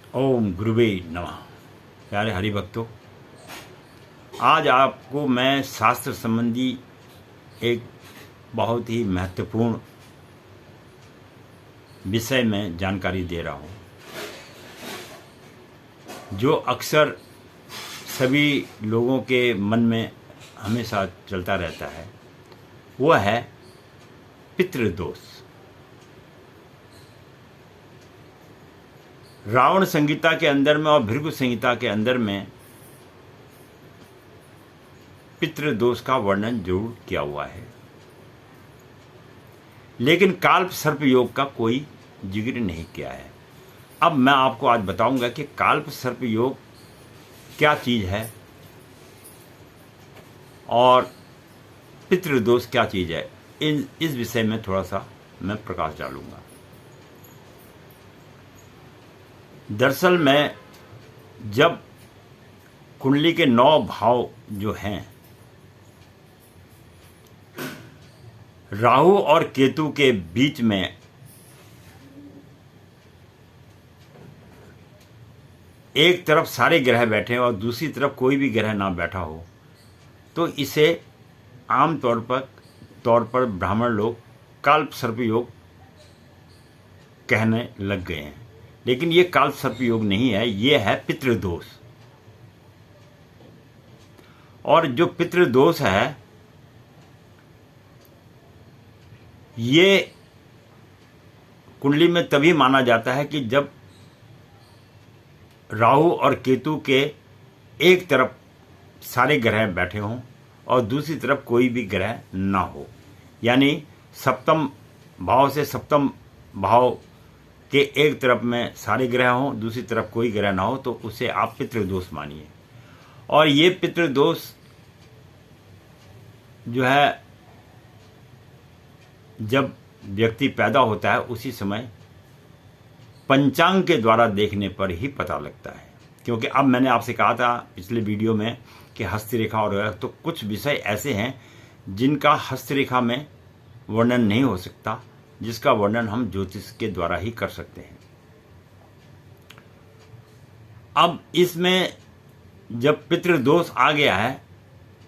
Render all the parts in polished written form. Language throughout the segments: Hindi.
ओम गुरुवे नमः। प्यारे हरिभक्तों, आज आपको मैं शास्त्र संबंधी एक बहुत ही महत्वपूर्ण विषय में जानकारी दे रहा हूँ, जो अक्सर सभी लोगों के मन में हमेशा चलता रहता है। वह है पितृदोष। रावण संहिता के अंदर में और भृगु संहिता के अंदर में पितृदोष का वर्णन जरूर किया हुआ है, लेकिन काल्प सर्प योग का कोई जिक्र नहीं किया है। अब मैं आपको आज बताऊंगा कि काल्प सर्प योग क्या चीज है और पितृदोष क्या चीज है। इस विषय में थोड़ा सा मैं प्रकाश डालूंगा। दरअसल में जब कुंडली के 9 भाव जो हैं, राहु और केतु के बीच में एक तरफ सारे ग्रह बैठे और दूसरी तरफ कोई भी ग्रह ना बैठा हो, तो इसे आम तौर पर ब्राह्मण लोग काल्प सर्प योग कहने लग गए हैं। लेकिन ये काल्प सर्प योग नहीं है, ये है पितृदोष। और जो पितृदोष है, ये कुंडली में तभी माना जाता है कि जब राहु और केतु के एक तरफ सारे ग्रह बैठे हों और दूसरी तरफ कोई भी ग्रह ना हो, यानी सप्तम भाव से सप्तम भाव के एक तरफ में सारे ग्रह हों, दूसरी तरफ कोई ग्रह ना हो, तो उसे आप पितृदोष मानिए। और ये पितृदोष जो है, जब व्यक्ति पैदा होता है उसी समय पंचांग के द्वारा देखने पर ही पता लगता है। क्योंकि अब मैंने आपसे कहा था पिछले वीडियो में कि हस्तरेखा और तो कुछ विषय ऐसे हैं जिनका हस्तरेखा में वर्णन नहीं हो सकता, जिसका वर्णन हम ज्योतिष के द्वारा ही कर सकते हैं। अब इसमें जब पितृदोष आ गया है,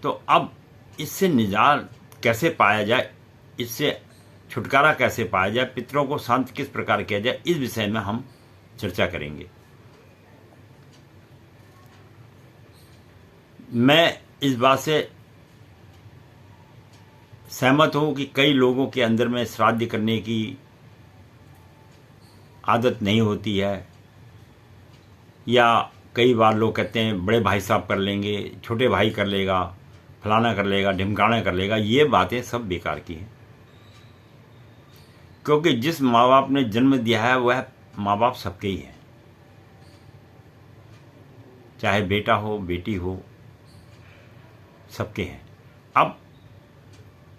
तो अब इससे निजात कैसे पाया जाए, इससे छुटकारा कैसे पाया जाए, पितरों को शांत किस प्रकार किया जाए, इस विषय में हम चर्चा करेंगे। मैं इस बात से सहमत हूं कि कई लोगों के अंदर में श्राद्ध करने की आदत नहीं होती है, या कई बार लोग कहते हैं बड़े भाई साहब कर लेंगे, छोटे भाई कर लेगा, फलाना कर लेगा, ढिमकाना कर लेगा। ये बातें सब बेकार की हैं, क्योंकि जिस माँ बाप ने जन्म दिया है वह माँ बाप सबके ही हैं, चाहे बेटा हो बेटी हो, सबके हैं। अब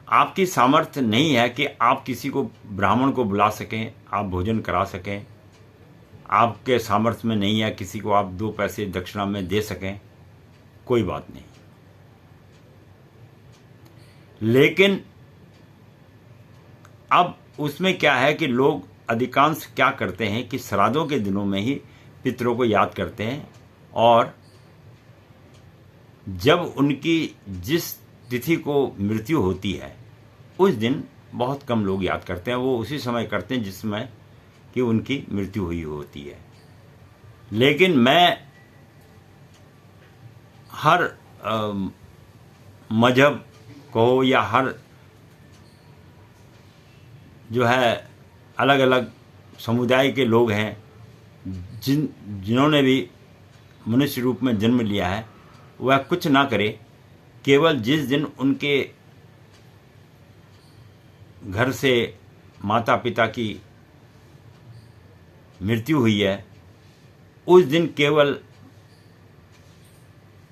आपकी सामर्थ्य नहीं है कि आप किसी को ब्राह्मण को बुला सकें, आप भोजन करा सकें, आपके सामर्थ्य में नहीं है किसी को आप 2 पैसे दक्षिणा में दे सकें, कोई बात नहीं। लेकिन अब उसमें क्या है कि लोग अधिकांश क्या करते हैं कि श्राद्धों के दिनों में ही पितरों को याद करते हैं, और जब उनकी जिस तिथि को मृत्यु होती है उस दिन बहुत कम लोग याद करते हैं। वो उसी समय करते हैं जिस समय कि उनकी मृत्यु हुई होती है। लेकिन मैं हर मजहब को या हर जो है अलग अलग समुदाय के लोग हैं जिन्होंने भी मनुष्य रूप में जन्म लिया है, वह कुछ ना करे, केवल जिस दिन उनके घर से माता पिता की मृत्यु हुई है उस दिन केवल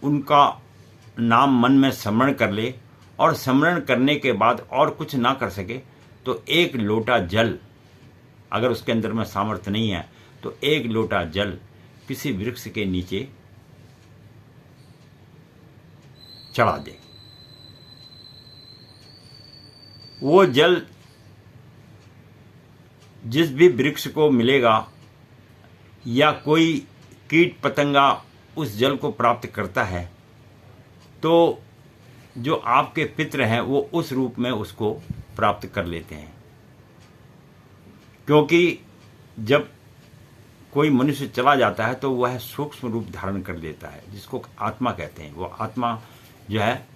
उनका नाम मन में स्मरण कर ले, और स्मरण करने के बाद और कुछ ना कर सके तो 1 लोटा जल, अगर उसके अंदर में सामर्थ्य नहीं है तो 1 लोटा जल किसी वृक्ष के नीचे चढ़ा दे। वो जल जिस भी वृक्ष को मिलेगा या कोई कीट पतंगा उस जल को प्राप्त करता है तो जो आपके पितृ हैं वो उस रूप में उसको प्राप्त कर लेते हैं। क्योंकि जब कोई मनुष्य चला जाता है तो वह सूक्ष्म रूप धारण कर लेता है, जिसको आत्मा कहते हैं। वो आत्मा जो है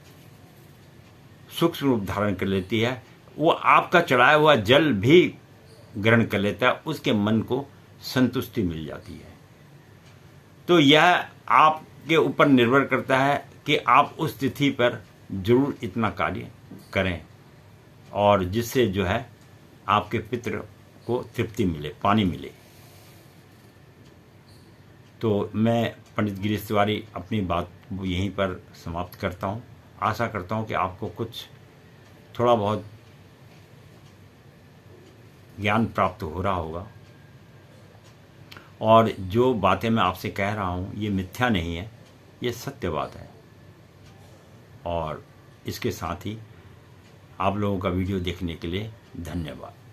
सूक्ष्म रूप धारण कर लेती है। वो आपका चढ़ाया हुआ जल भी ग्रहण कर लेता है, उसके मन को संतुष्टि मिल जाती है। तो यह आपके ऊपर निर्भर करता है कि आप उस तिथि पर जरूर इतना कार्य करें और जिससे जो है आपके पितृ को तृप्ति मिले, पानी मिले। तो मैं पंडित गिरीश तिवारी अपनी बात यहीं पर समाप्त करता हूँ। आशा करता हूँ कि आपको कुछ थोड़ा बहुत ज्ञान प्राप्त हो रहा होगा और जो बातें मैं आपसे कह रहा हूँ ये मिथ्या नहीं है, ये सत्य बात है। और इसके साथ ही आप लोगों का वीडियो देखने के लिए धन्यवाद।